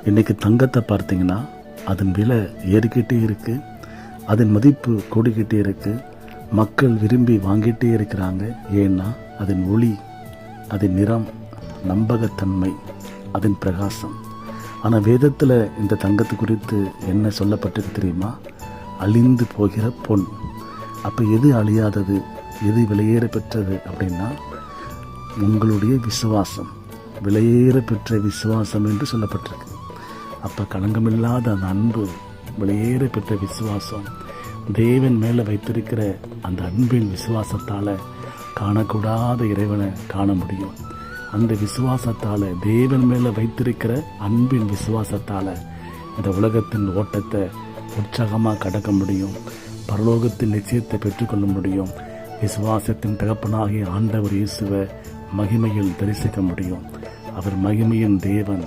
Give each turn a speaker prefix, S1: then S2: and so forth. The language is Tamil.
S1: இன்றைக்கி தங்கத்தை பார்த்தீங்கன்னா அதன் விலை ஏறிக்கிட்டே இருக்குது, அதன் மதிப்பு கூடிக்கிட்டே இருக்குது. மக்கள் விரும்பி வாங்கிட்டே இருக்கிறாங்க. ஏன்னா அதன் ஒளி, அதன் நிறம், நம்பகத்தன்மை, அதன் பிரகாசம். ஆனால் வேதத்தில் இந்த தங்கத்து குறித்து என்ன சொல்லப்பட்டது தெரியுமா? அழிந்து போகிற பொன். அப்போ எது அழியாதது, எது விலையேற பெற்றது அப்படின்னா உங்களுடைய விசுவாசம், விலையேற பெற்ற விசுவாசம் என்று சொல்லப்பட்டிருக்கு. அப்போ களங்கமில்லாத அந்த அன்பு, விலையேற பெற்ற விசுவாசம், தேவன் மேலே வைத்திருக்கிற அந்த அன்பின் விசுவாசத்தால் காணக்கூடாத இறைவனை காண முடியும். அந்த விசுவாசத்தால், தேவன் மேலே வைத்திருக்கிற அன்பின் விசுவாசத்தால் இந்த உலகத்தின் ஓட்டத்தை உற்சாகமாக கடக்க முடியும். பரலோகத்தின் நிச்சயத்தை பெற்றுக்கொள்ள முடியும். விசுவாசத்தின் தகப்பனாகிய ஆண்டவர் இயேசுவை மகிமையில் தரிசிக்க முடியும். அவர் மகிமையின் தேவன்.